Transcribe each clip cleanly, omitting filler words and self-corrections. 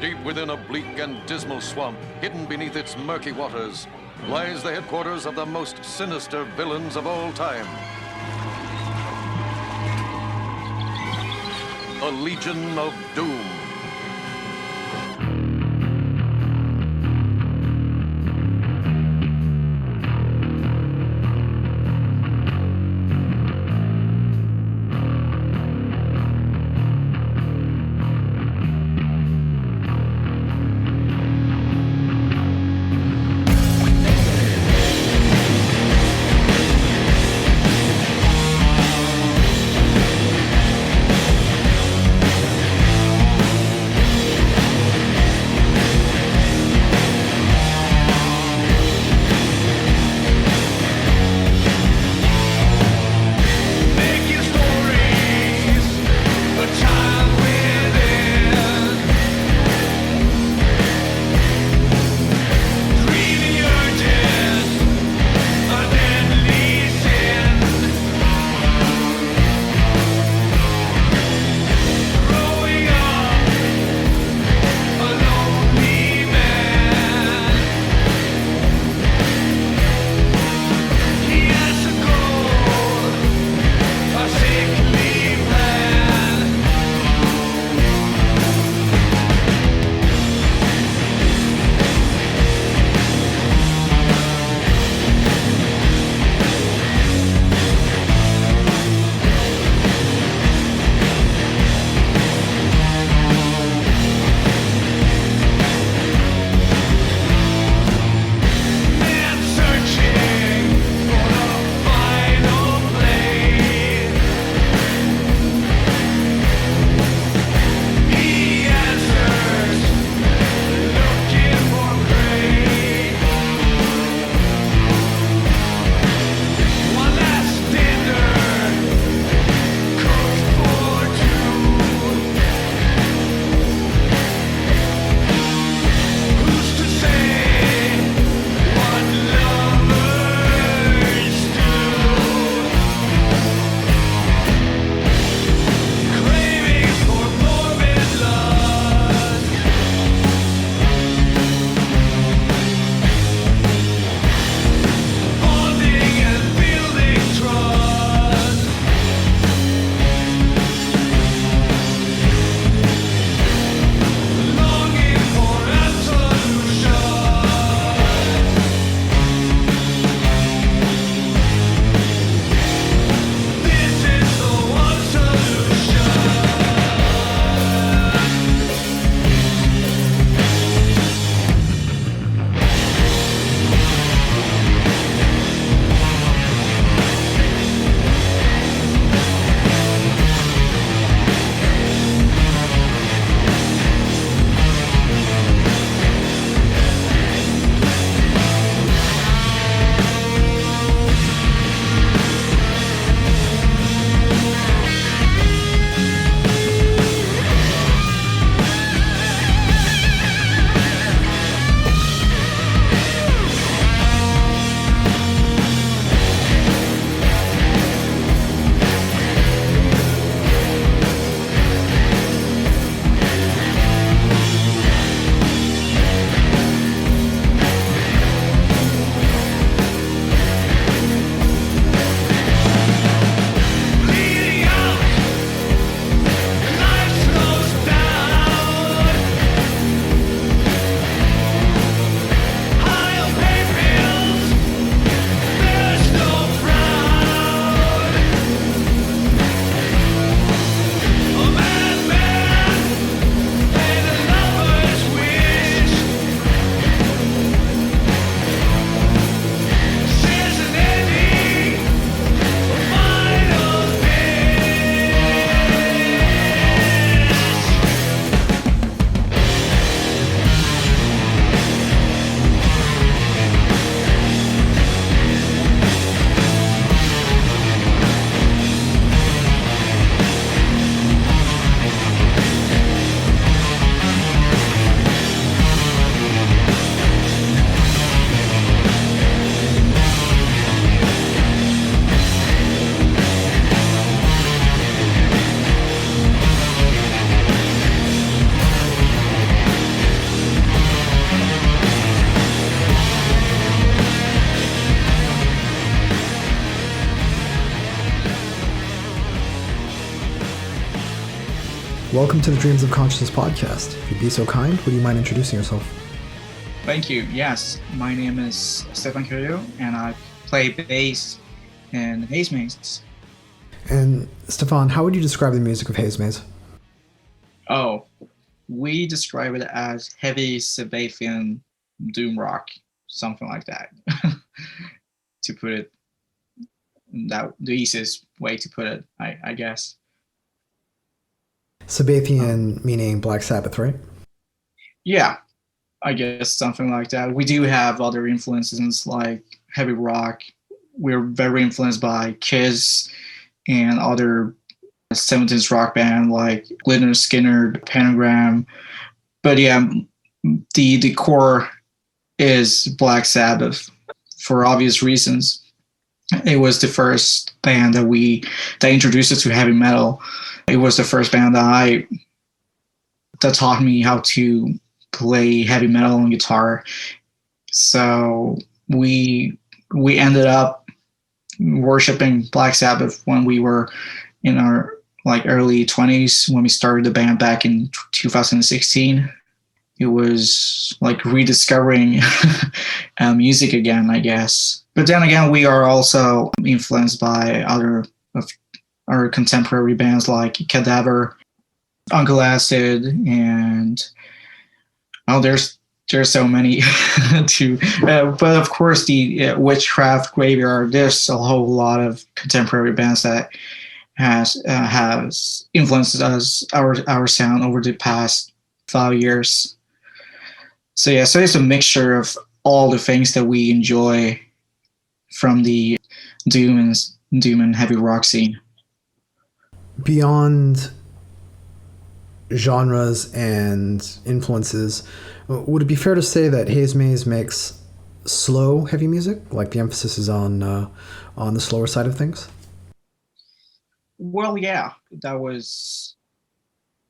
Deep within a bleak and dismal swamp, hidden beneath its murky waters, lies the headquarters of the most sinister villains of all time. A Legion of Doom. Welcome to the Dreams of Consciousness podcast. If you'd be so kind, would you mind introducing yourself? Thank you. Yes, my name is Estefan Carrillo, and I play bass in Hazemaze. And Stefan, how would you describe the music of Hazemaze? Oh, we describe it as heavy Sabbathian doom rock, something like that. To put it, that the easiest way to put it, I guess. Sabbathian meaning Black Sabbath, right? Yeah, I guess something like that. We do have other influences like heavy rock. We're very influenced by Kiss and other 70s rock band like Lynyrd Skynyrd, Pentagram. But yeah, the core is Black Sabbath for obvious reasons. It was the first band that introduced us to heavy metal. It was the first band that taught me how to play heavy metal on guitar. So we ended up worshiping Black Sabbath when we were in our early 20s, when we started the band back in 2016. It was like rediscovering music again, I guess. But then again, we are also influenced by other of our contemporary bands like Cadaver, Uncle Acid, and there's so many to. But of course, the Witchcraft Graveyard. There's a whole lot of contemporary bands that has influenced our sound over the past 5 years. So yeah, so it's a mixture of all the things that we enjoy from the doom and heavy rock scene. Beyond genres and influences, would it be fair to say that Hazemaze makes slow heavy music? Like the emphasis is on the slower side of things? Well, yeah, that was,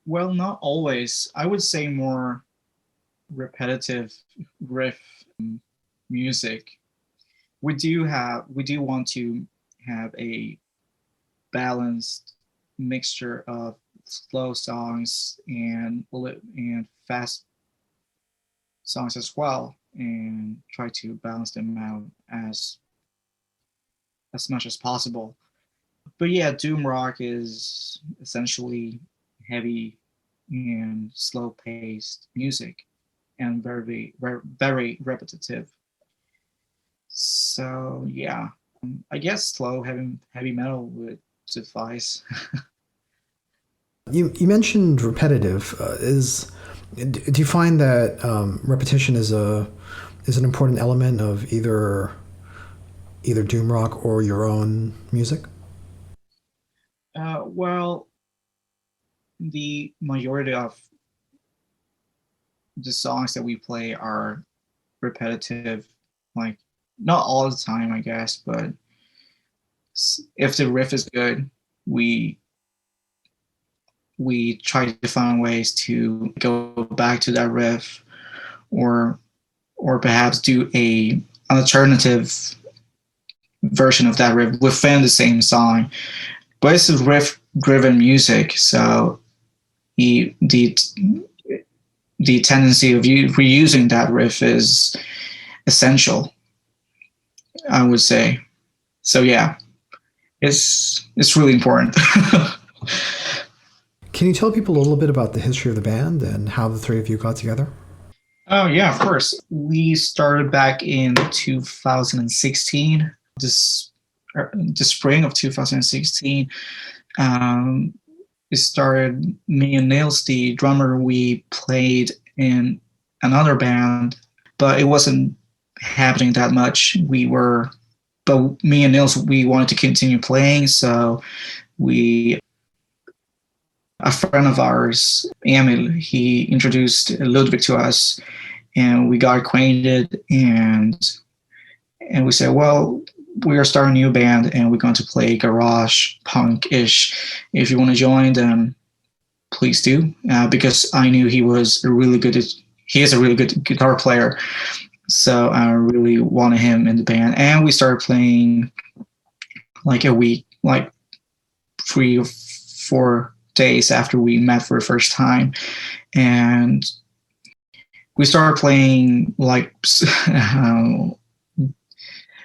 well, not always. I would say more repetitive riff music. We do want to have a balanced mixture of slow songs and fast songs as well, and try to balance them out as much as possible. But yeah, doom rock is essentially heavy and slow paced music and very, very, very repetitive. So yeah, I guess slow heavy metal would suffice. You mentioned repetitive. Do you find that repetition is an important element of either doom rock or your own music? Well, the majority of the songs that we play are repetitive, like not all the time, I guess, but if the riff is good, we try to find ways to go back to that riff, or perhaps do an alternative version of that riff within the same song. But it's riff driven music, so the tendency of reusing that riff is essential, I would say. So yeah, it's really important. Can you tell people a little bit about the history of the band and how the three of you got together? Oh yeah, of course. We started back in 2016. The spring of 2016. It started, me and Nils, the drummer, we played in another band, but it wasn't happening that much. But me and Nils, we wanted to continue playing, so a friend of ours, Emil, he introduced Ludwig to us, and we got acquainted, and we said, well, we are starting a new band and we're going to play garage punk-ish. If you want to join, then please do. Because I knew he is a really good guitar player. So I really wanted him in the band. And we started playing like a week, like 3 or 4 days after we met for the first time, and we started playing like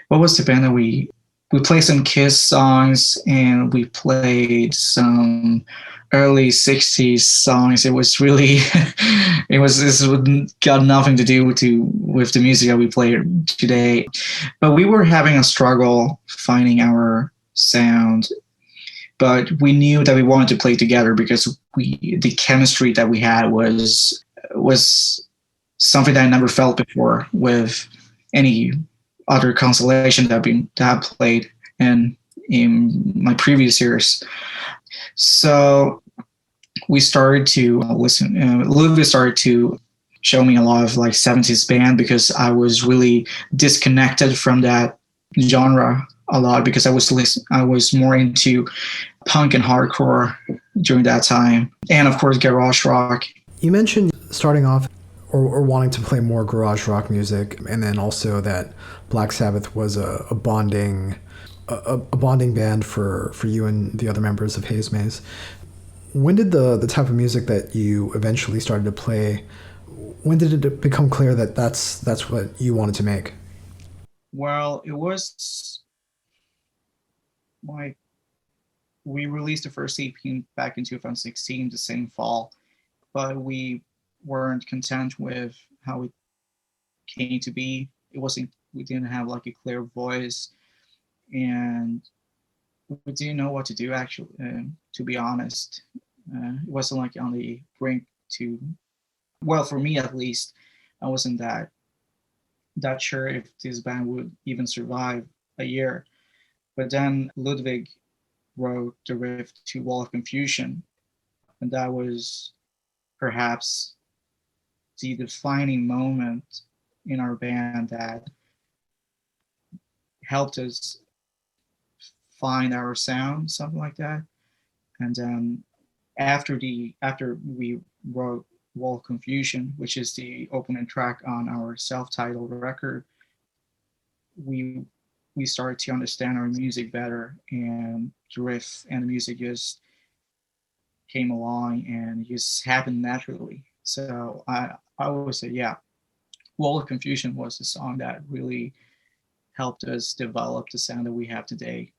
what was the band that we played some Kiss songs, and we played some early 60s songs. It was really this got nothing to do with the music that we play today, but we were having a struggle finding our sound, but we knew that we wanted to play together because the chemistry that we had was something that I never felt before with any other constellation that I've played in my previous years. So we started to listen. Ludwig started to show me a lot of like 70s band because I was really disconnected from that genre a lot because I was more into punk and hardcore during that time, and of course garage rock. You mentioned starting off or wanting to play more garage rock music, and then also that Black Sabbath was a bonding band for you and the other members of Hazemaze. When did the type of music that you eventually started to play, when did it become clear that that's what you wanted to make? Well, it was like we released the first EP back in 2016, the same fall, but we weren't content with how it came to be. We didn't have like a clear voice, and we didn't know what to do actually, to be honest. It wasn't like on the brink to, well, for me at least, I wasn't that sure if this band would even survive a year. But then Ludwig wrote the riff to Wall of Confusion, and that was perhaps the defining moment in our band that helped us find our sound, something like that. And then after we wrote Wall of Confusion, which is the opening track on our self-titled record, we started to understand our music better, and the riff and the music just came along and just happened naturally. So I would say, yeah, Wall of Confusion was the song that really helped us develop the sound that we have today.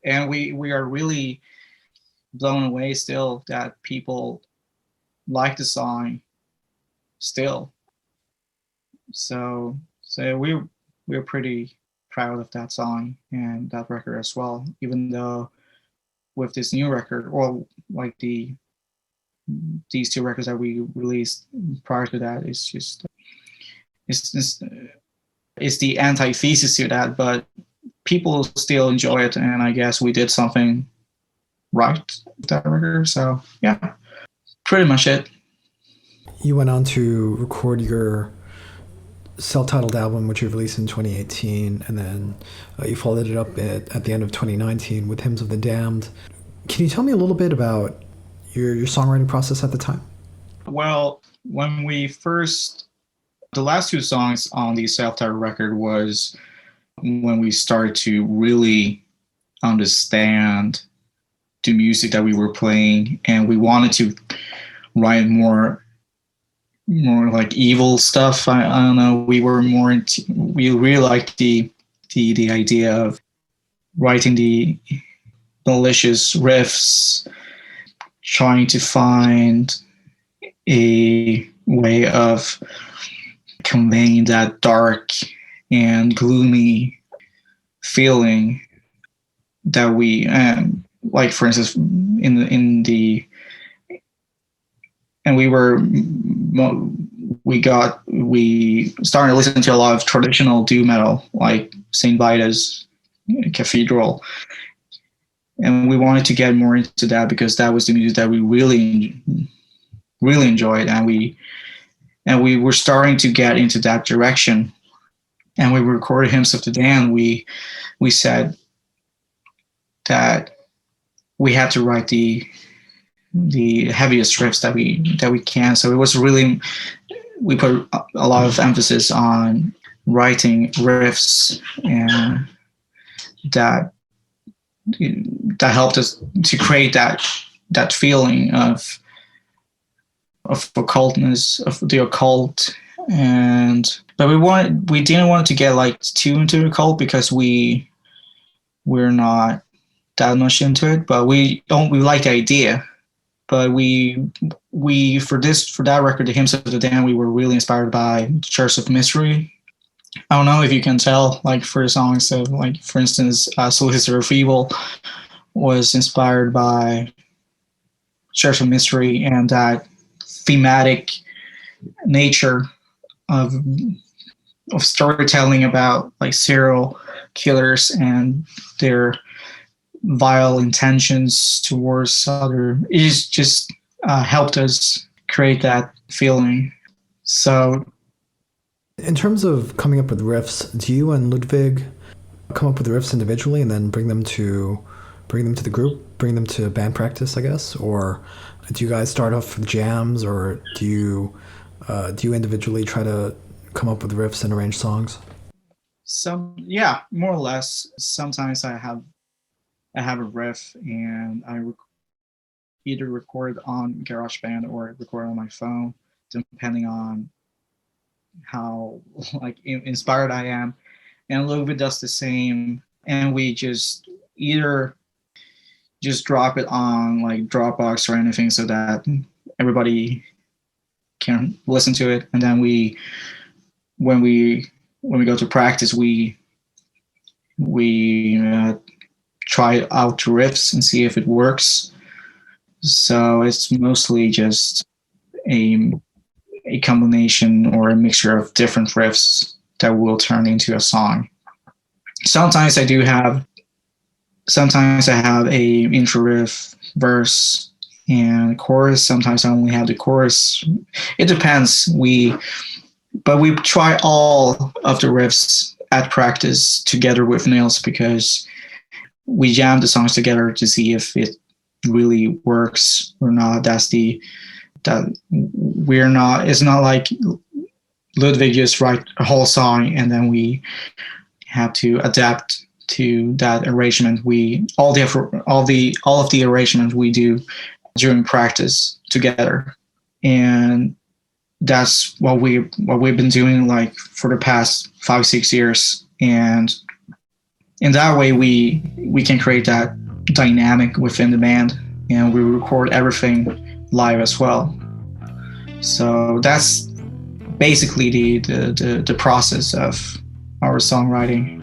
And we are really blown away still that people like the song still. So we're pretty proud of that song and that record as well, even though with this new record, or like these two records that we released prior to that, it's the antithesis to that, but people still enjoy it, and I guess we did something right with that record. So yeah, pretty much it. You went on to record your self-titled album, which you released in 2018, and then you followed it up at the end of 2019 with Hymns of the Damned. Can you tell me a little bit about your songwriting process at the time? Well, when the last two songs on the self-titled record was when we started to really understand the music that we were playing, and we wanted to write more like evil stuff. I don't know. We really liked the idea of writing the malicious riffs, trying to find a way of conveying that dark and gloomy feeling that we, like for instance, we started listening to a lot of traditional doom metal, like Saint Vitus, Cathedral, and we wanted to get more into that because that was the music that we really enjoyed, and we were starting to get into that direction. And we recorded Hymns of the Damned. We said that we had to write the heaviest riffs that we can. So it was really, we put a lot of emphasis on writing riffs, and that helped us to create that that feeling of occultness, of the occult. But we didn't want to get like too into the occult because we're not that much into it, but we like the idea. But we for that record, the Hymns of the Damned, we were really inspired by Church of Mystery. I don't know if you can tell, like for the songs of, like, for instance, Solicitor of Evil was inspired by Church of Mystery, and that thematic nature of storytelling about like serial killers and their vile intentions towards other, it just helped us create that feeling. So in terms of coming up with riffs, do you and Ludwig come up with riffs individually and then bring them to the group, bring them to band practice, I guess? Or do you guys start off with jams, or do you individually try to come up with riffs and arrange songs? Yeah, more or less. Sometimes I have a riff and I either record on GarageBand or record on my phone, depending on how like inspired I am. And Ludwig does the same, and we just either just drop it on like Dropbox or anything so that everybody can listen to it. And then when we go to practice, we try out riffs and see if it works. So it's mostly just a combination or a mixture of different riffs that will turn into a song. Sometimes I have a intro riff, verse, and chorus. Sometimes I only have the chorus. It depends. But we try all of the riffs at practice together with Nils, because we jam the songs together to see if it really works or not. It's not like Ludwig just write a whole song and then we have to adapt to that arrangement. All of the arrangements we do during practice together, and that's what we've been doing like for the past 5-6 years. And in that way, we can create that dynamic within the band, and we record everything live as well. So that's basically the process of our songwriting.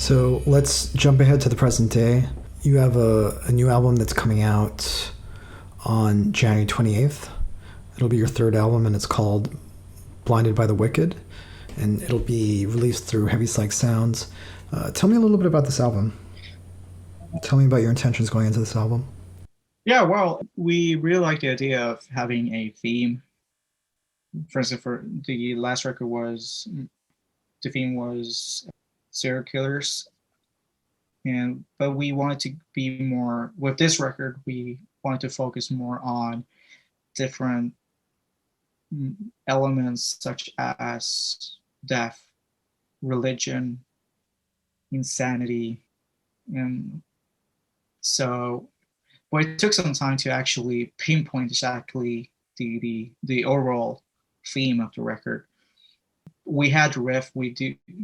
So let's jump ahead to the present day. You have a new album that's coming out on January 28th. It'll be your third album, and it's called Blinded by the Wicked, and it'll be released through Heavy Psych Sounds. Tell me a little bit about this album. Tell me about your intentions going into this album. Yeah, well, we really like the idea of having a theme. For instance, for the last record the theme was serial killers. But we wanted to be more, with this record, we wanted to focus more on different elements such as death, religion, insanity. And so, but it took some time to actually pinpoint exactly the overall theme of the record. We had the riff, we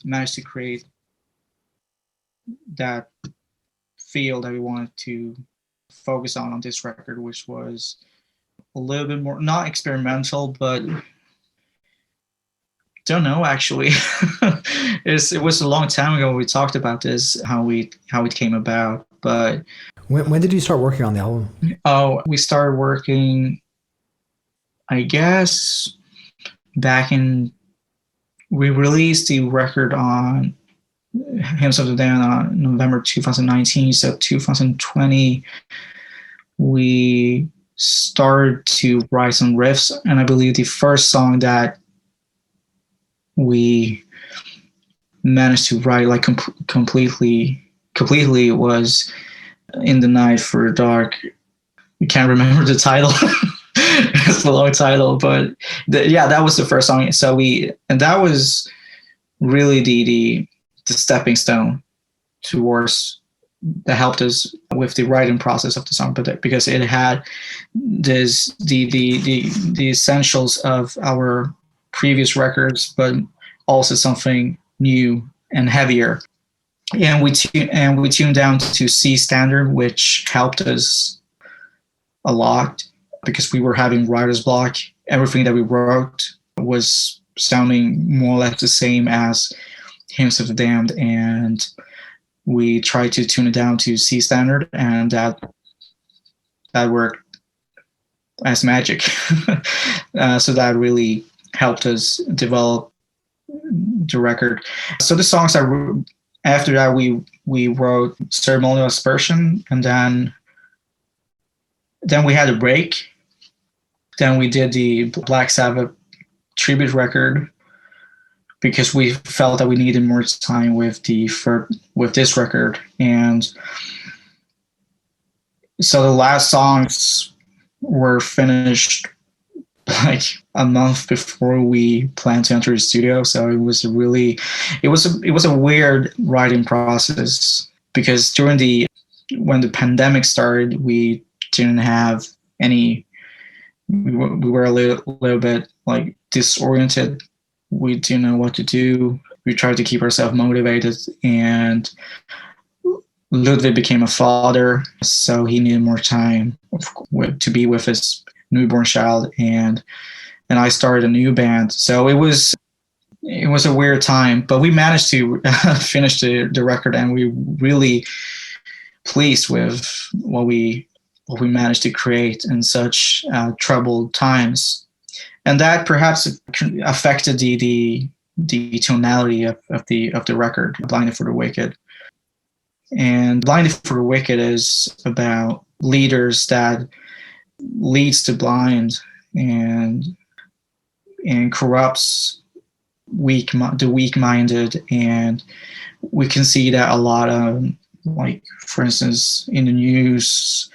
managed to create that feel that we wanted to focus on this record, which was a little bit more, not experimental, but don't know actually. It was a long time ago we talked about this, how it came about. But when did you start working on the album? Oh, we started working, I guess, we released the record on Hymns of the Damned on November 2019. So 2020, we started to write some riffs, and I believe the first song that we managed to write like completely was In the Night for Dark. I can't remember the title. It's a long title, but that was the first song. So that was really the stepping stone towards that helped us with the writing process of the song, but because it had the essentials of our previous records, but also something new and heavier. And we tuned down to C standard, which helped us a lot because we were having writer's block. Everything that we wrote was sounding more or less the same as Hymns of the Damned, and we tried to tune it down to C standard, and that worked as magic. So that really helped us develop the record. So the songs after that we wrote Ceremonial Aspersion, and then we had a break. Then we did the Black Sabbath tribute record because we felt that we needed more time with this record. And so the last songs were finished like a month before we planned to enter the studio. So it was a weird writing process because when the pandemic started, we didn't have any, we were a little bit like disoriented. We didn't know what to do. We tried to keep ourselves motivated, and Ludwig became a father, so he needed more time to be with his newborn child, and I started a new band. So it was a weird time, but we managed to finish the record, and we really pleased with what we managed to create in such troubled times. And that perhaps affected the tonality of the record, Blinded for the Wicked. And Blinded for the Wicked is about leaders that leads to blind and corrupts the weak-minded. And we can see that a lot of, like, for instance, in the news,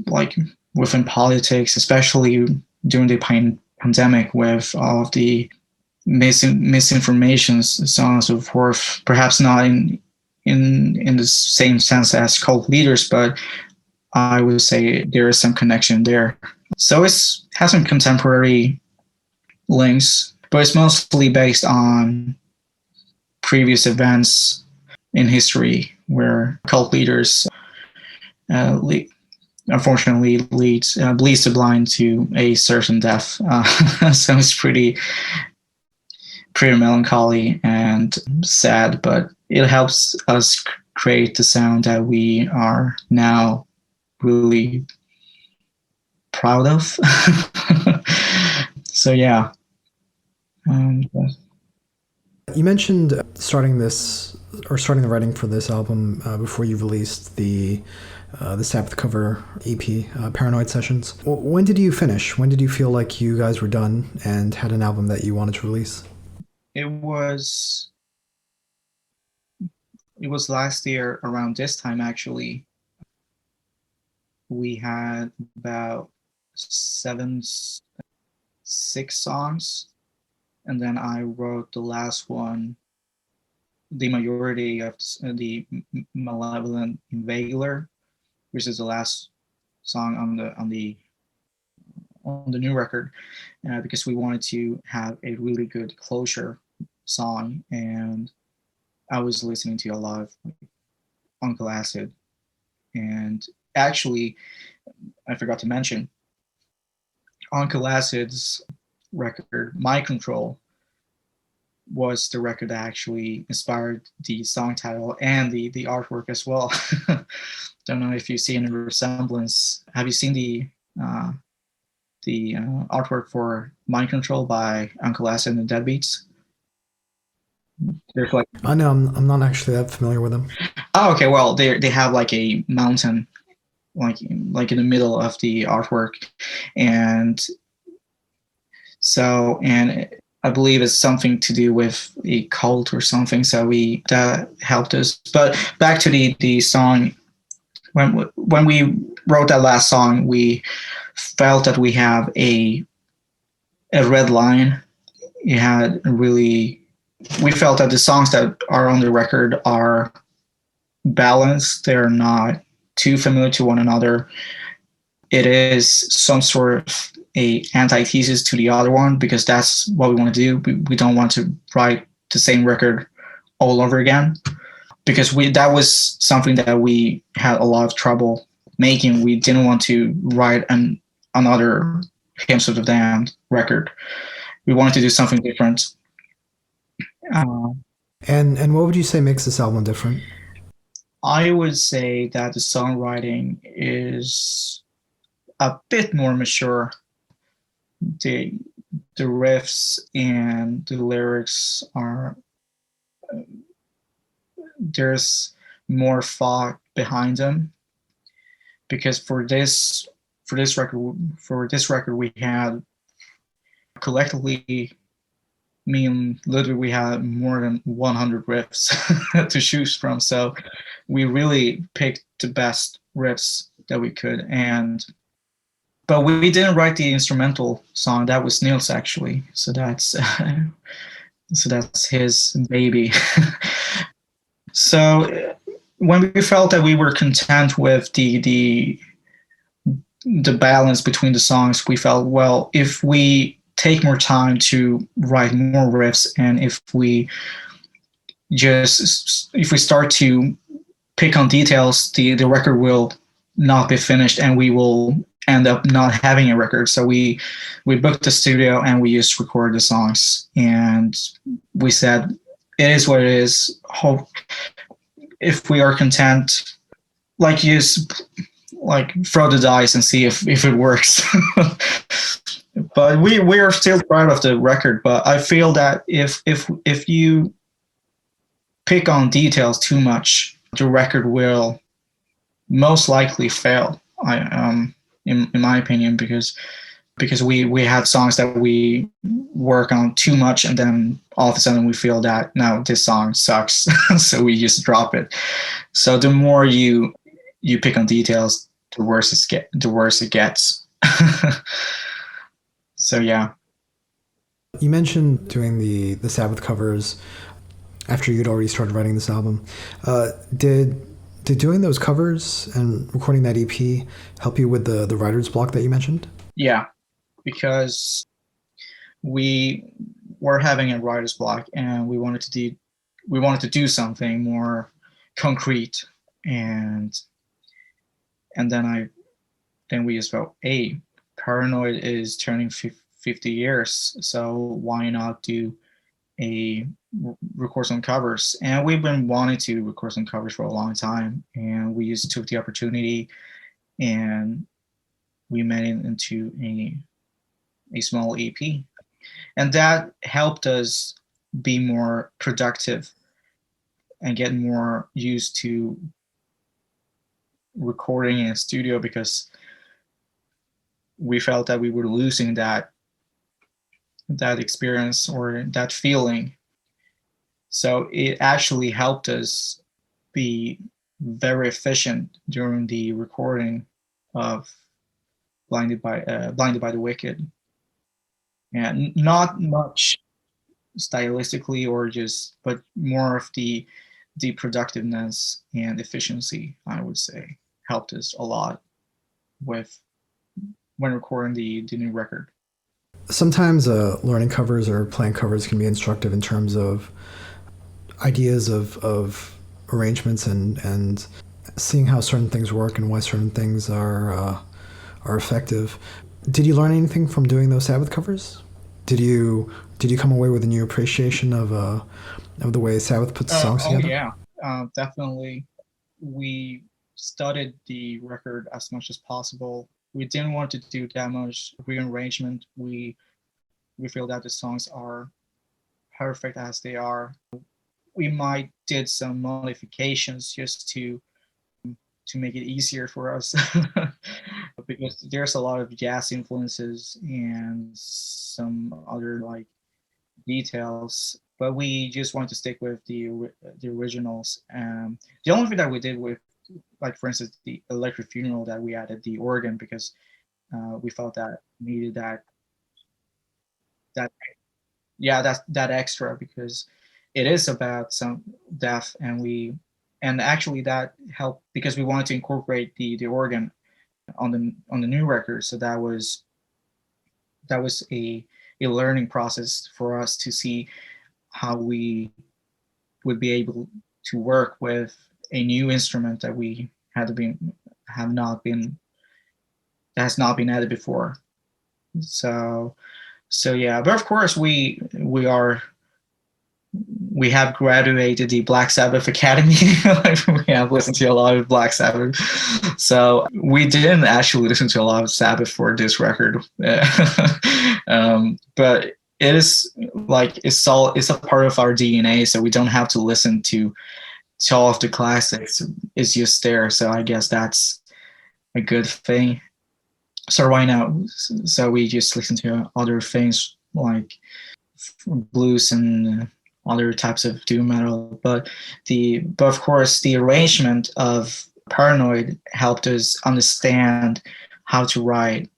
like within politics, especially during the pandemic, with all of the misinformation, so on and so forth. Perhaps not in the same sense as cult leaders, but I would say there is some connection there. So it has some contemporary links, but it's mostly based on previous events in history where cult leaders unfortunately bleeds the blind to a certain death. So it's pretty pretty melancholy and sad, but it helps us create the sound that we are now really proud of. So yeah. You mentioned starting the writing for this album before you released the Sabbath cover EP, Paranoid Sessions. When did you finish? When did you feel like you guys were done and had an album that you wanted to release? It was last year around this time, actually. We had about 6 songs, and then I wrote the last one, the majority of the Malevolent Invader, which is the last song on the new record, because we wanted to have a really good closure song. And I was listening to a lot of Uncle Acid, and actually I forgot to mention Uncle Acid's record My Control was the record that actually inspired the song title and the artwork as well. Don't know if you see any resemblance. Have you seen the artwork for Mind Control by Uncle Acid and the Deadbeats? There's like, I know I'm not actually that familiar with them. oh, okay. Well, they have like a mountain, like in the middle of the artwork, and so, and I believe it's something to do with a cult or something. So that helped us. But back to the song. When we wrote that last song, we felt that we have a red line. We felt that the songs that are on the record are balanced. They're not too familiar to one another. It is some sort of a antithesis to the other one, because that's what we want to do. We don't want to write the same record all over again, because that was something that we had a lot of trouble making. We didn't want to write another Hymns of the Damned record. We wanted to do something different. And what would you say makes this album different? I would say that the songwriting is a bit more mature. The riffs and the lyrics are, there's more thought behind them, because for this record we had collectively, me and Ludwig, we had more than 100 riffs to choose from. So we really picked the best riffs that we could. But we didn't write the instrumental song. That was Neil's, actually. So that's his baby. So when we felt that we were content with the balance between the songs, we felt, well, if we take more time to write more riffs, and if we start to pick on details, the record will not be finished, and we will end up not having a record. So we booked the studio and we just recorded the songs, and we said, it is what it is. If we are content, throw the dice and see if it works. But we are still proud of the record. But I feel that if you pick on details too much, the record will most likely fail. In my opinion, because we have songs that we work on too much, and then all of a sudden we feel that, no, this song sucks, so we just drop it. So the more you pick on details, the worse it gets. So yeah. You mentioned doing the Sabbath covers after you'd already started writing this album. Did doing those covers and recording that EP help you with the writer's block that you mentioned? Yeah, because we were having a writer's block, and we wanted to do something more concrete, and then we just felt, hey, Paranoid is turning 50 years, so why not do record some covers, and we've been wanting to record some covers for a long time, and we just took the opportunity and we made it into a small EP, and that helped us be more productive and get more used to recording in a studio, because we felt that we were losing that experience or that feeling. So it actually helped us be very efficient during the recording of Blinded by the Wicked, and not much stylistically but more of the productiveness and efficiency, I would say, helped us a lot when recording the new record. Sometimes learning covers or playing covers can be instructive in terms of ideas of arrangements and seeing how certain things work and why certain things are effective. Did you learn anything from doing those Sabbath covers? Did you come away with a new appreciation of the way Sabbath puts songs together? Oh yeah, definitely. We studied the record as much as possible. We didn't want to do that much rearrangement. We feel that the songs are perfect as they are. We might did some modifications just to make it easier for us because there's a lot of jazz influences and some other like details, but we just want to stick with the originals. The only thing that we did with, like for instance, the Electric Funeral, that we added the organ because we felt that needed that extra, because it is about some death, and actually that helped because we wanted to incorporate the organ on the new record. So that was a learning process for us to see how we would be able to work with a new instrument that has not been added before. So yeah, but of course we have graduated the Black Sabbath Academy. We have listened to a lot of Black Sabbath. So we didn't actually listen to a lot of Sabbath for this record. But it is like, it's a part of our DNA. So we don't have to listen to all of the classics. It's just there. So I guess that's a good thing. So right now, we just listen to other things like blues and other types of doom metal, but of course the arrangement of Paranoid helped us understand how to write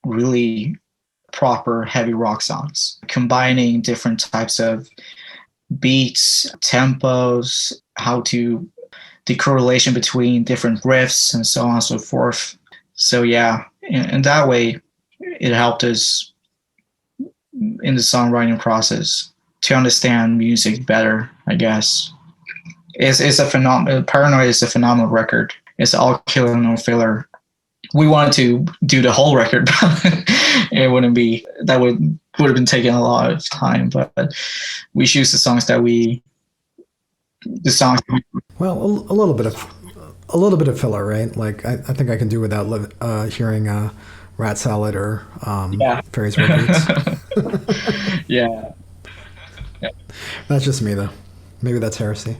really proper heavy rock songs, combining different types of beats, tempos, the correlation between different riffs and so on and so forth. So yeah, in that way it helped us in the songwriting process to understand music better, I guess. It's a phenomenal. Paranoid is a phenomenal record. It's all killer, no filler. We wanted to do the whole record, but it wouldn't be. That would have been taking a lot of time. But we choose the songs. Well, a little bit of filler, right? Like I think I can do without hearing Rat Salad or Fairies Wear Boots. Yeah. That's just me, though. Maybe that's heresy.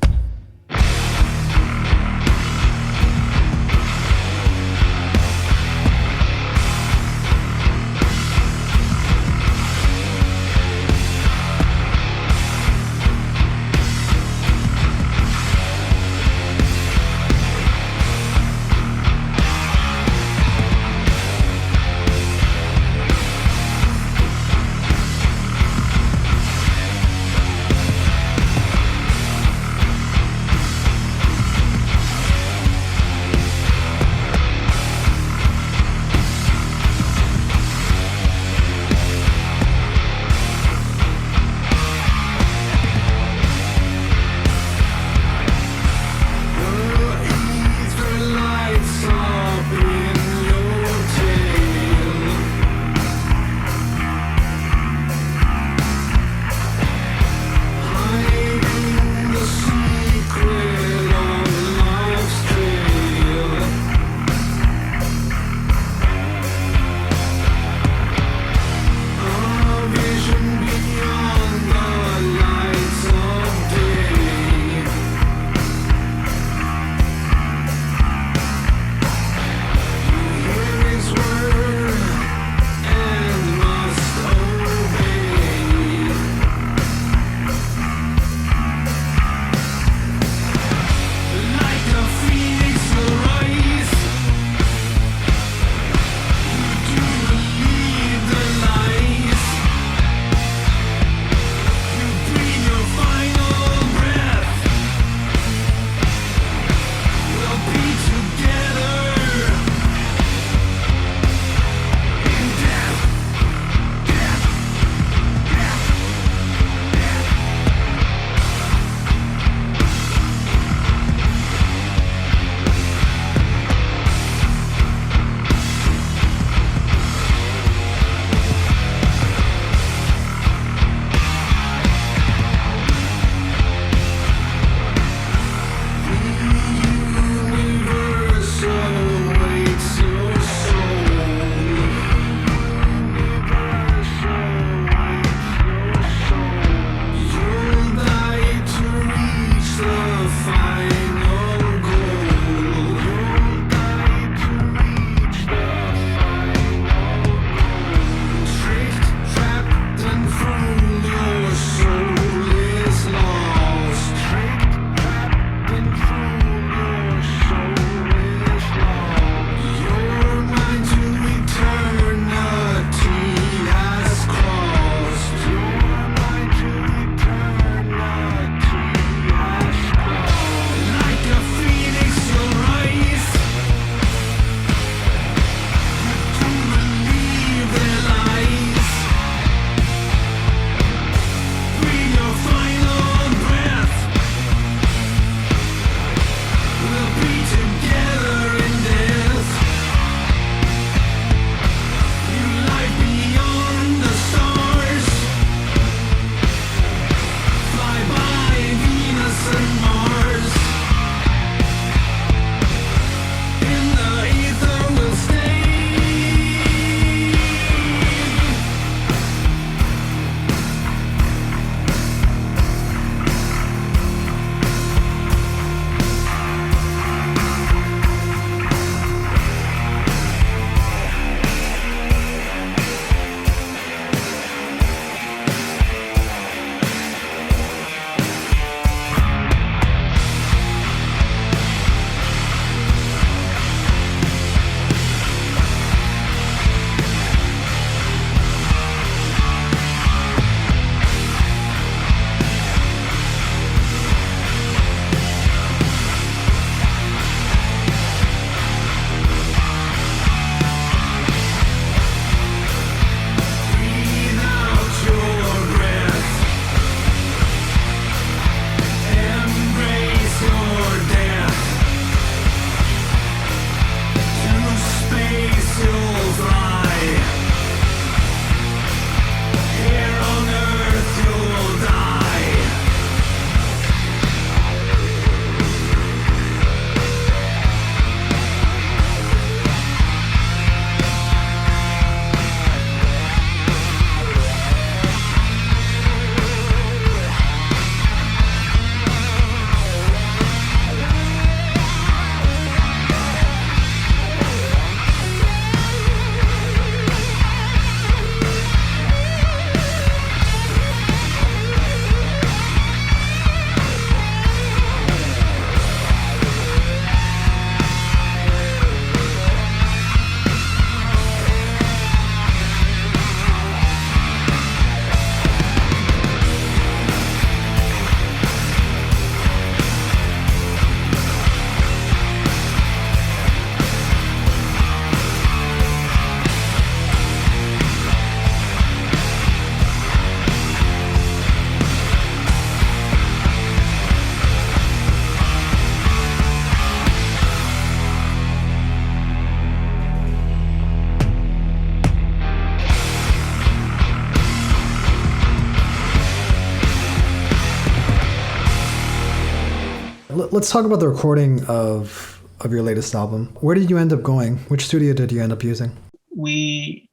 let's talk about the recording of your latest album. Where did you end up going? Which studio did you end up using? The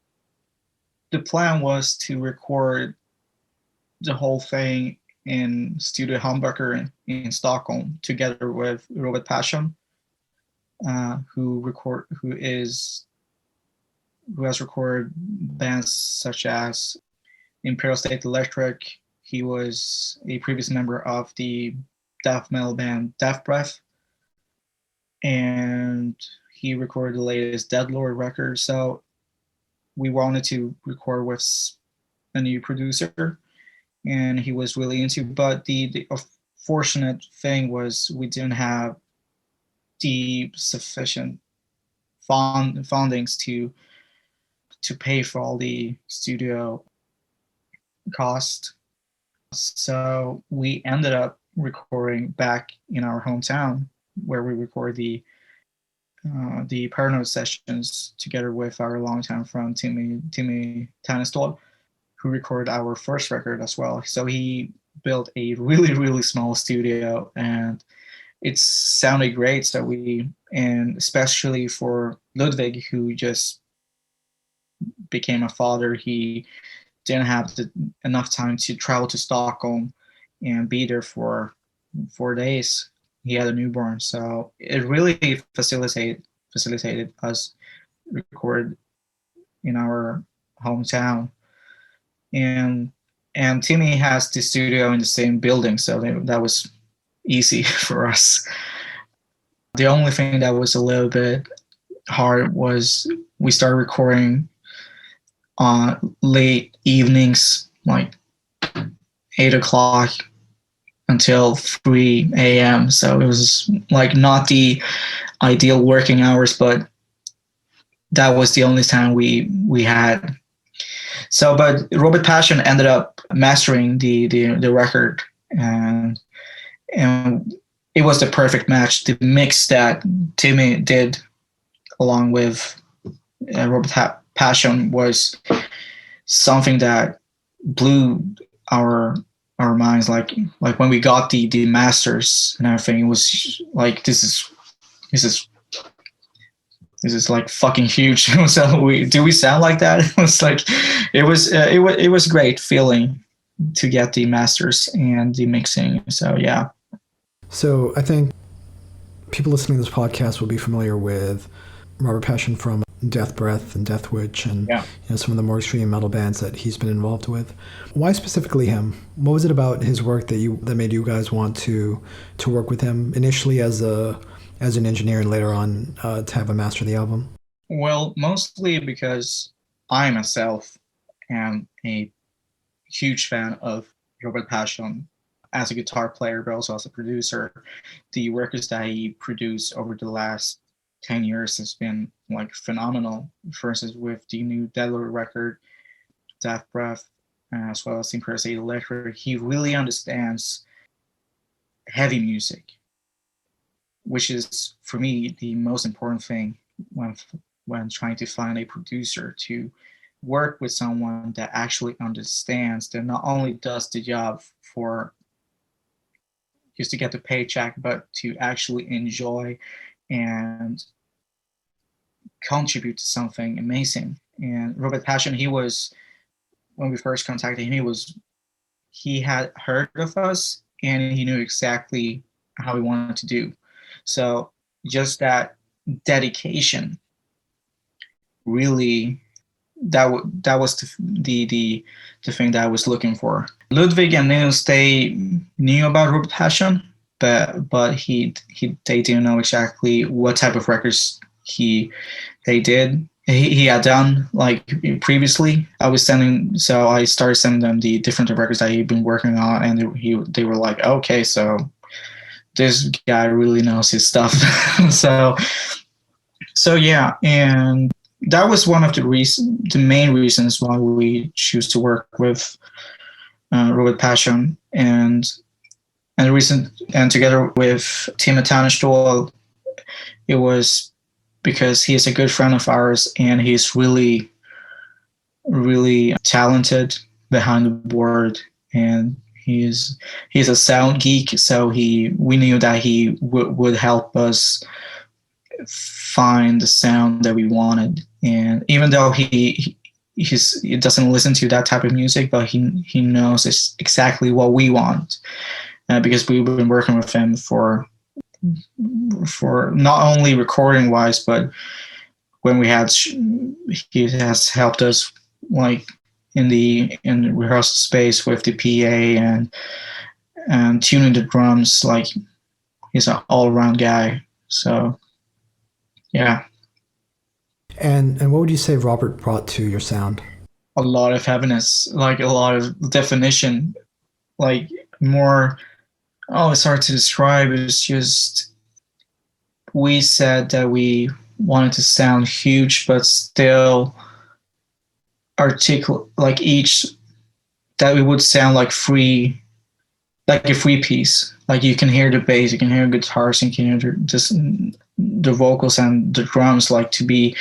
plan was to record the whole thing in Studio Humbucker in Stockholm, together with Robert Passion, who has recorded bands such as Imperial State Electric. He was a previous member of the death metal band Death Breath, and he recorded the latest Deadlord record. So we wanted to record with a new producer, and he was really into. But the unfortunate thing was we didn't have the sufficient fundings to pay for all the studio cost. So we ended up recording back in our hometown, where we record the Paranoid sessions together with our longtime friend Timmy Tannestål, who recorded our first record as well. So he built a really, really small studio, and it sounded great. So and especially for Ludwig, who just became a father, he didn't have enough time to travel to Stockholm and be there for 4 days. He had a newborn, so it really facilitated us record in our hometown. And Timmy has the studio in the same building, so that was easy for us. The only thing that was a little bit hard was we started recording on late evenings, like 8 o'clock until 3 a.m. So it was like not the ideal working hours, but that was the only time we had. So, but Robert Passion ended up mastering the record, and it was the perfect match. The mix that Timmy did along with Robert Passion was something that blew our minds. Like when we got the masters and everything, it was like this is like fucking huge. So do we sound like that? It was like it was great feeling to get the masters and the mixing. So yeah. So I think people listening to this podcast will be familiar with Robert Passion from Death Breath and Death Witch, and some of the more extreme metal bands that he's been involved with. Why specifically him? What was it about his work that made you guys want to work with him initially as an engineer, and later on to have him master the album? Well, mostly because I myself am a huge fan of Robert Passion as a guitar player, but also as a producer. The records that he produced over the last 10 years has been like phenomenal. For instance, with the new Deadlord record, Death Breath, as well as Imperial State Electric, he really understands heavy music, which is for me the most important thing when trying to find a producer, to work with someone that actually understands, that not only does the job for just to get the paycheck, but to actually enjoy and contribute to something amazing. And Robert Passion, when we first contacted him, he had heard of us and he knew exactly how we wanted to do. So just that dedication, really, that was the thing that I was looking for. Ludwig and Nils, they knew about Robert Passion, but they didn't know exactly what type of records he had done like previously. I started sending them the different records that he'd been working on, and they were like, okay, so this guy really knows his stuff. so yeah, and that was one of the main reasons why we choose to work with Robert Passion, and together with Tim Tannestål, it was because he is a good friend of ours, and he's really, really talented behind the board, and He's a sound geek, so we knew that he would help us find the sound that we wanted. And even though he doesn't listen to that type of music, but he knows exactly what we want, because we've been working with him for not only recording wise, but when he has helped us like in the rehearsal space with the PA and tuning the drums. Like, he's an all-around guy. So yeah. And what would you say Robert brought to your sound? A lot of heaviness, like a lot of definition, like more. Oh, it's hard to describe. It's just, we said that we wanted to sound huge, but still articulate, like that we would sound like a free piece. Like, you can hear the bass, you can hear guitars, you can hear the vocals and the drums, like, to be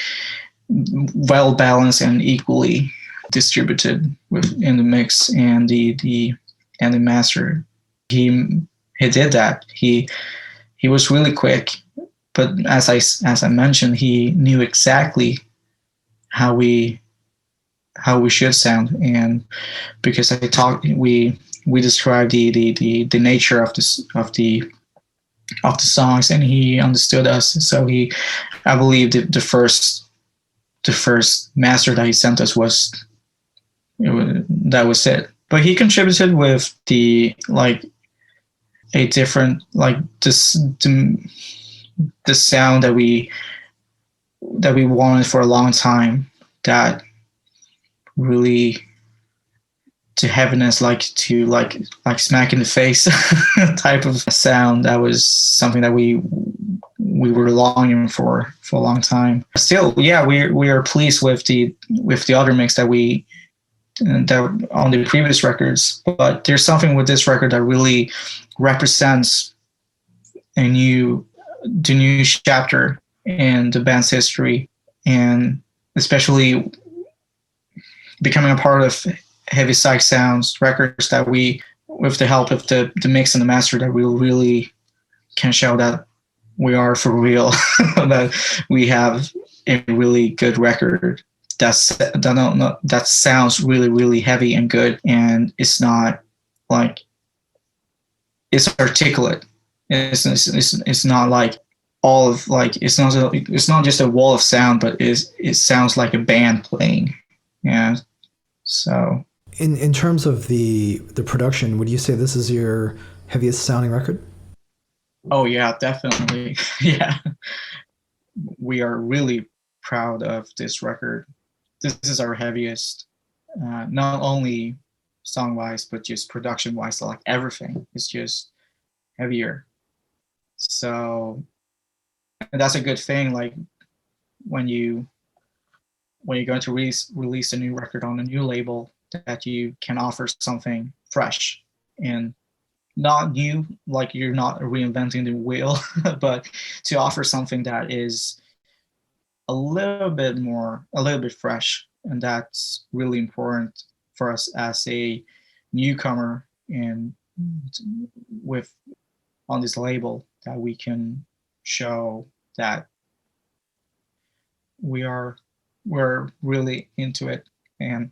well balanced and equally distributed in the mix and the master. He did that. He was really quick, but as I mentioned, he knew exactly how we should sound. And because we described the nature of the songs, and he understood us. So I believe the first master that he sent us was it. But he contributed with a different, like, the sound that we wanted for a long time, that really to heaviness, like smack in the face type of sound. That was something that we were longing for a long time. Still, yeah, we are pleased with the other mix that on the previous records, but there's something with this record that really represents the new chapter in the band's history, and especially becoming a part of Heavy Psych Sounds records, that we, with the help of the mix and the master, that we really can show that we are for real, that we have a really good record that sounds really, really heavy and good, and it's not like, it's articulate. It's not like all of, like, it's not just a wall of sound, but it sounds like a band playing. Yeah. So in terms of the production, would you say this is your heaviest sounding record? Oh yeah, definitely. Yeah. We are really proud of this record. This is our heaviest, not only song wise, but just production wise. Like, everything is just heavier. So, and that's a good thing. Like, when you're going to release a new record on a new label, that you can offer something fresh and not new, like you're not reinventing the wheel, but to offer something that is a little bit fresh. And that's really important for us as a newcomer and on this label, that we can show that we're really into it, and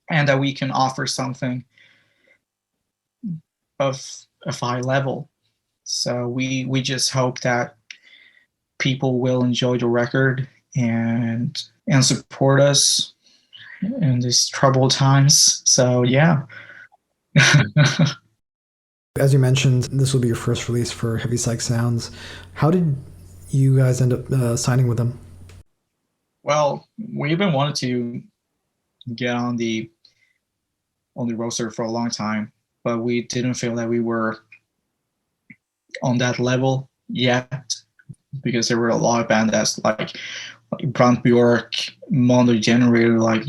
that we can offer something of high level. So we just hope that people will enjoy the record and support us in these troubled times. So yeah. As you mentioned, this will be your first release for Heavy Psych Sounds. How did you guys end up signing with them? Well, we've been wanting to get on the roster for a long time, but we didn't feel that we were on that level yet, because there were a lot of bands that's like Brand Bjork, Mondo Generator, like,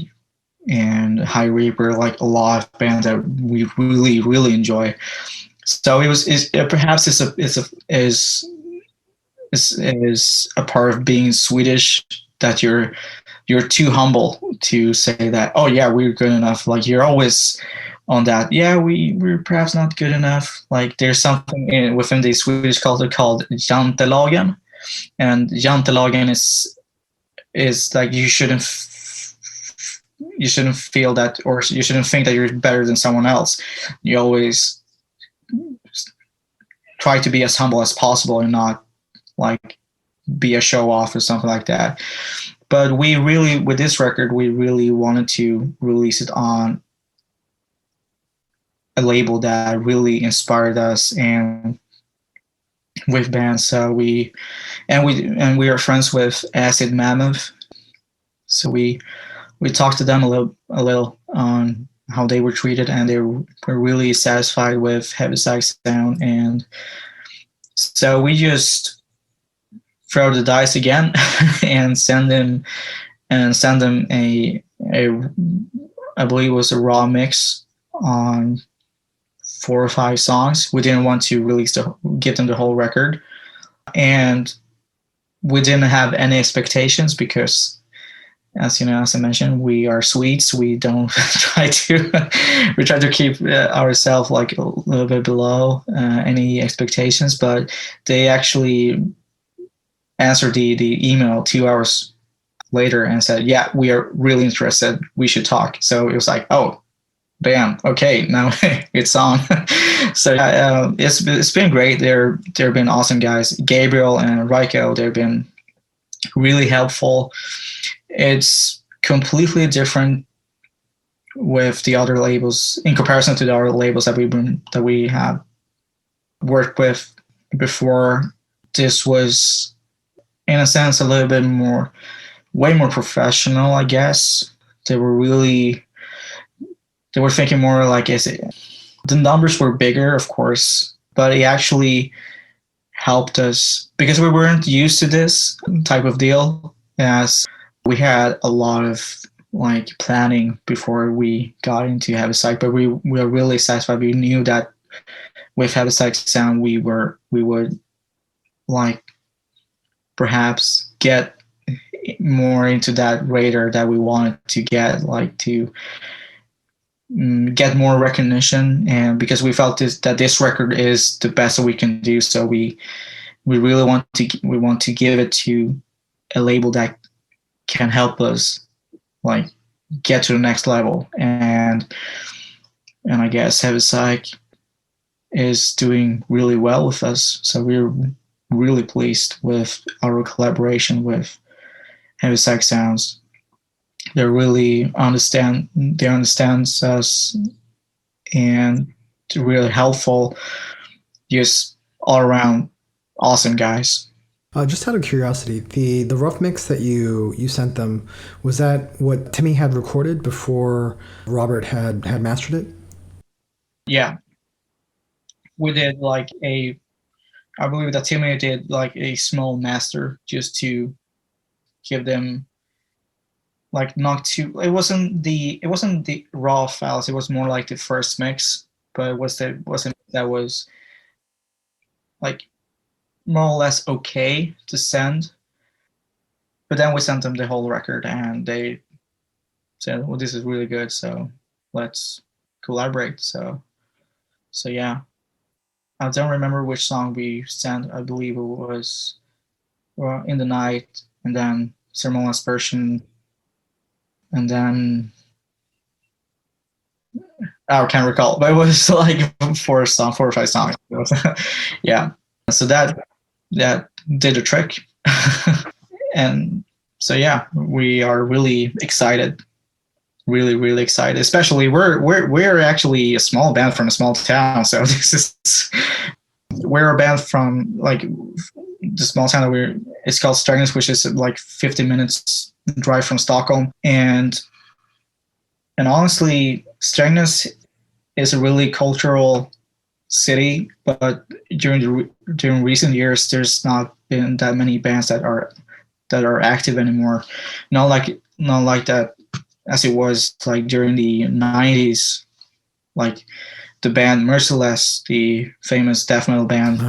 and High Reaper, like a lot of bands that we really, really enjoy. So perhaps it's a part of being Swedish, that you're too humble to say that, oh yeah, we're good enough. Like, you're always on that. Yeah, we're perhaps not good enough. Like there's something within the Swedish culture called jantelagen, and jantelagen is like you shouldn't feel that, or you shouldn't think that you're better than someone else. You always try to be as humble as possible and not like be a show off or something like that. But we really, with this record, we really wanted to release it on a label that really inspired us and with bands. So we are friends with Acid Mammoth. So we talked to them a little on how they were treated, and they were really satisfied with Heavy Psych Sound. And so we just throw the dice again and send them a I believe it was a raw mix on 4 or 5 songs. We didn't want to give them the whole record, and we didn't have any expectations because, as I mentioned, we are Swedes. We don't try to keep ourselves like a little bit below any expectations. But they actually answered the email 2 hours later and said, "Yeah, we are really interested. We should talk." So it was like, oh, bam, okay, now it's on. So it's been great. They've been awesome guys. Gabriel and Raiko, they've been really helpful. It's completely different with the other labels in comparison to the other labels that we have worked with before. This was, in a sense, a little bit way more professional, I guess. They were thinking more like, the numbers were bigger, of course, but it actually helped us because we weren't used to this type of deal, as we had a lot of like planning before we got into Heavy Psych, but we were really satisfied. We knew that with Heavy Psych Sound, we would like perhaps get more into that radar that we wanted to get, like to get more recognition, and because we felt that this record is the best that we can do, so we really want to give it to a label that can help us like get to the next level, and I guess Heavy Psych is doing really well with us, so we're really pleased with our collaboration with Heavy Psych Sounds. They really understand us, and they're really helpful. Just all around awesome guys. Just out of curiosity, the rough mix that you sent them, was that what Timmy had recorded before Robert had mastered it? Yeah, we did like I believe that Timmy did like a small master just to give them like not too. It wasn't the raw files. It was more like the first mix, but that was like more or less okay to send. But then we sent them the whole record, and they said, "Well, this is really good, so let's collaborate." So yeah. I don't remember which song we sent. I believe it was In the Night, and then Thermal Aspersion, and then I can't recall, but it was like 4 or 5 songs. Yeah. So that did the trick. And so yeah, we are really excited. Really, really excited. Especially we're actually a small band from a small town, so we're a band from like the small town that it's called Strängnäs, which is like 50 minutes drive from Stockholm, and honestly, Strängnäs is a really cultural city, but during recent years, there's not been that many bands that are active anymore. Not like that as it was like during the 90s, like the band Merciless, the famous death metal band.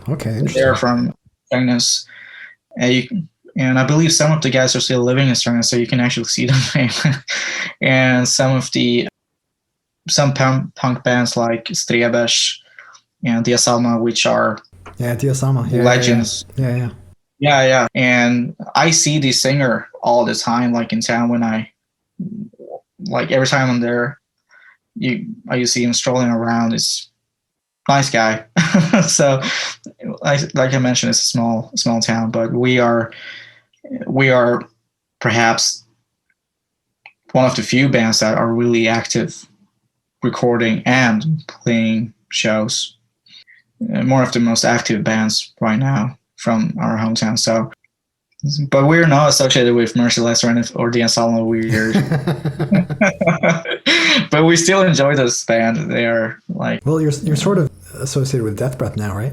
Okay, they're from Strängnäs, and I believe some of the guys are still living in Strängnäs, so you can actually see them. And some of the some punk bands like Swedish and Diasalma, which are Diasama. legends. Yeah. Yeah. And I see the singer all the time, like in town when like every time I'm there, you see him strolling around. It's nice guy. So, like I mentioned, it's a small town, but we are perhaps one of the few bands that are really active recording and playing shows. More of the most active bands right now from our hometown. So, but we're not associated with Merciless or the Ensemble. But we still enjoy this band. They are like. Well, you're sort of associated with Death Breath now, right?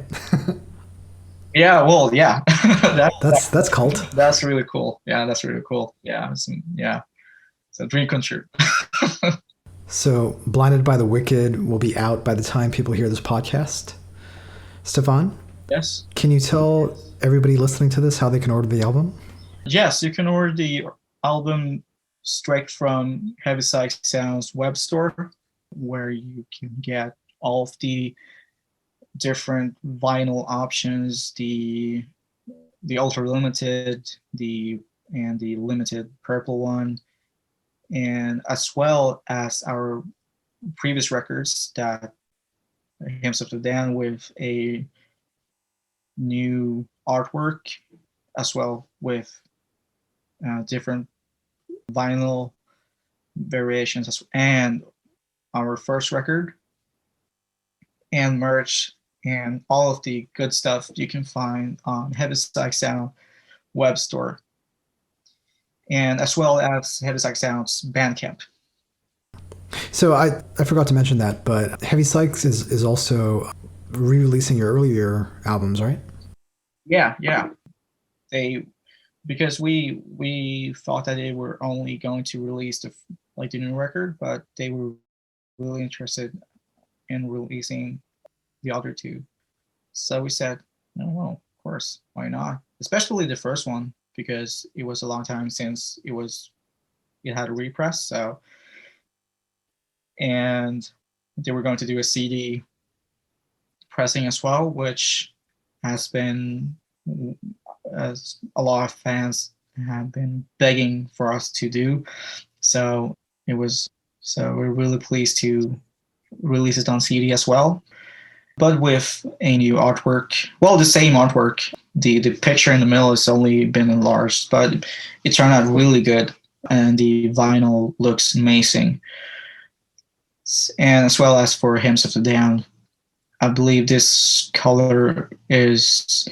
Yeah. Well, yeah. That's cult. That's really cool. Yeah, that's really cool. Yeah. It's a dream come true. So, Blinded by the Wicked will be out by the time people hear this podcast. Stefan? Yes. Can you tell everybody listening to this how they can order the album? Yes, you can order the album straight from Heavy Psych Sound's web store, where you can get all of the different vinyl options, the ultra limited, the limited purple one, and as well as our previous records that Hymns of the Damned with a new artwork, as well with different vinyl variations, and our first record, and merch, and all of the good stuff you can find on Heavy Psych Sound web store, and as well as Heavy Psych Sound's Bandcamp. So I forgot to mention that, but Heavy Psych is also re-releasing your earlier albums, right? Yeah. Because we thought that they were only going to release the new record, but they were really interested in releasing the other two. So we said, no, well, of course, why not? Especially the first one, because it was a long time since it had a repress. So, and they were going to do a CD pressing as well, which has been, as a lot of fans have been begging for us to do. So we're really pleased to release it on CD as well, but with a new artwork. Well, the same artwork. The picture in the middle has only been enlarged, but it turned out really good, and the vinyl looks amazing. And as well as for Hymns of the Damned, I believe this color is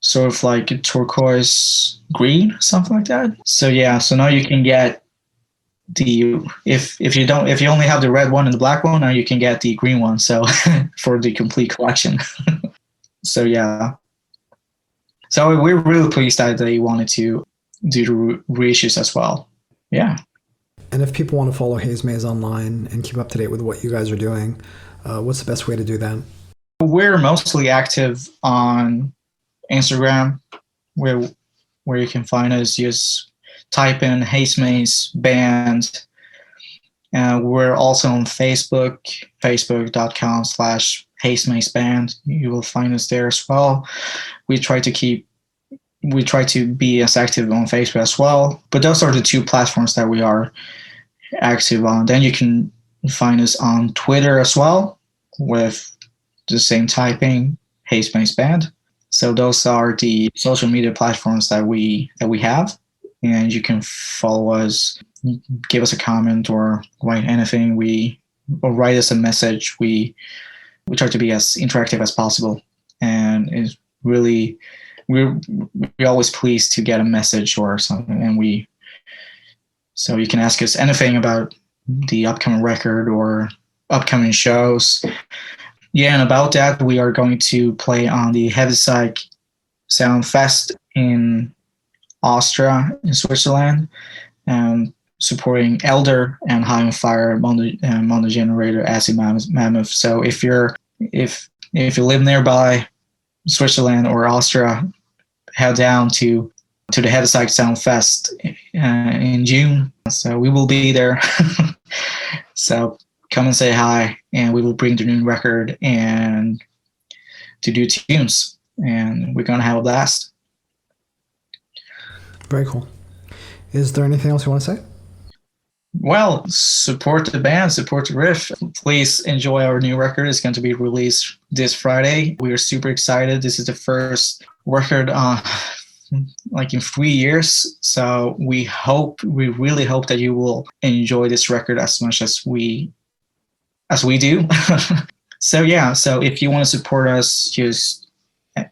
sort of like a turquoise green, something like that. So yeah, so now you can get if you only have the red one and the black one, now you can get the green one. So for the complete collection. So yeah. So we're really pleased that they wanted to do the reissues as well. Yeah. And if people want to follow Hazemaze online and keep up to date with what you guys are doing, what's the best way to do that? We're mostly active on Instagram, where you can find us. Just type in Hazemaze Band. We're also on Facebook, facebook.com/Hazemaze Band. You will find us there as well. We try to be as active on Facebook as well. But those are the two platforms that we are active on. Then you can find us on Twitter as well with the same typing, Hazemaze Band. So those are the social media platforms that we have, and you can follow us, give us a comment, or write anything. Or write us a message. We try to be as interactive as possible, and it's really we're always pleased to get a message or something, and so you can ask us anything about the upcoming record or upcoming shows. Yeah, and about that, we are going to play on the Heavy Psych Sound Fest in Austria, in Switzerland, and supporting Elder and High on Fire, Mondo Generator, Acid Mammoth. So if you live nearby Switzerland or Austria, head down to the Heavy Psych Sound Fest in June. So we will be there. So come and say hi, and we will bring the new record and to do tunes, and we're gonna have a blast. Very cool. Is there anything else you want to say? Well, support the band, support the riff. Please enjoy our new record. It's going to be released this Friday. We are super excited. This is the first record like in 3 years. So we really hope that you will enjoy this record as much as we do. So yeah, so if you want to support us,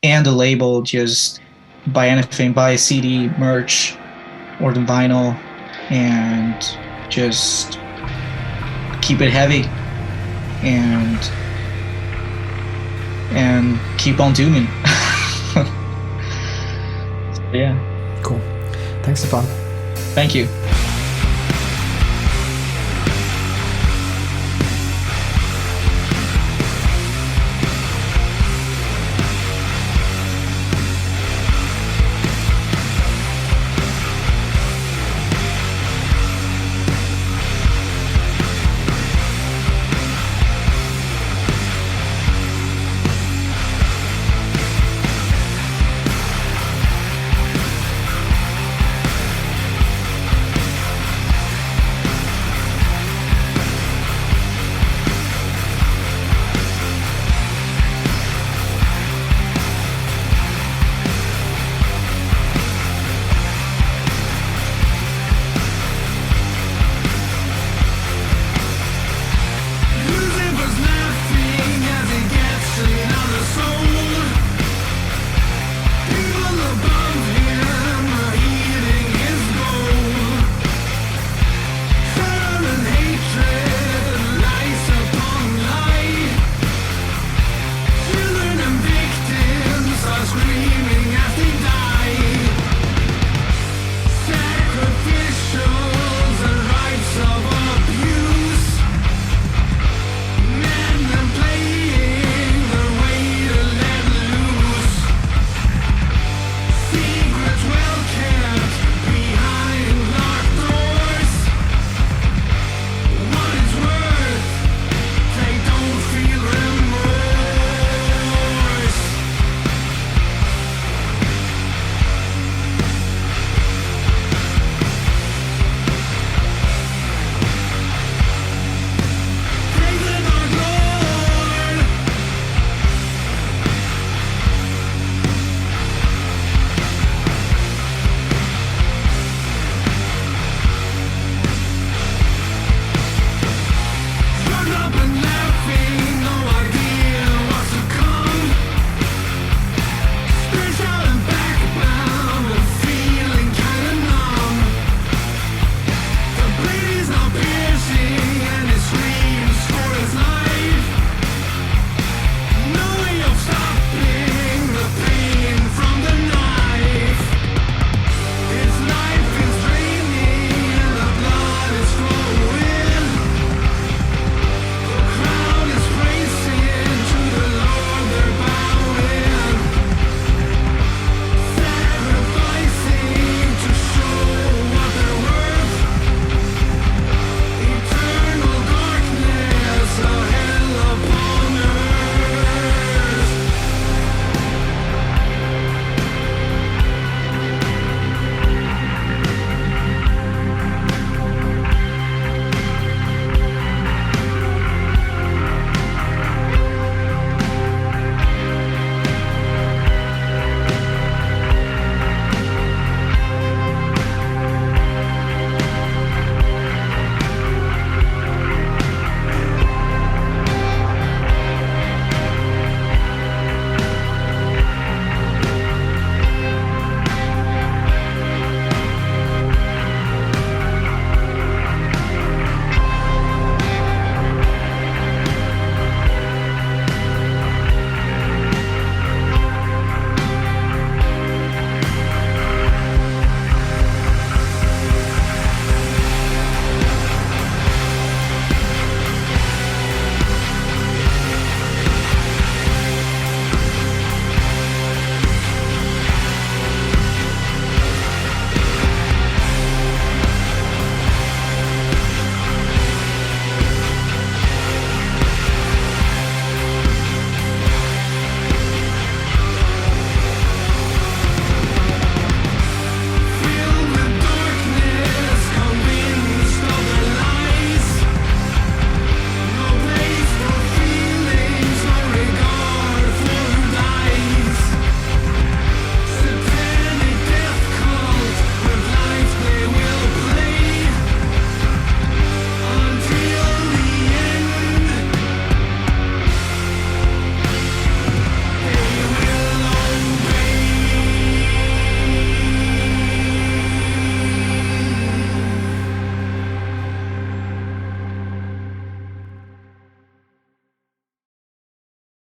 and the label, just buy anything, buy a CD, merch, or the vinyl, and just keep it heavy and keep on doing. Yeah. Cool. Thanks, Stefan. Thank you.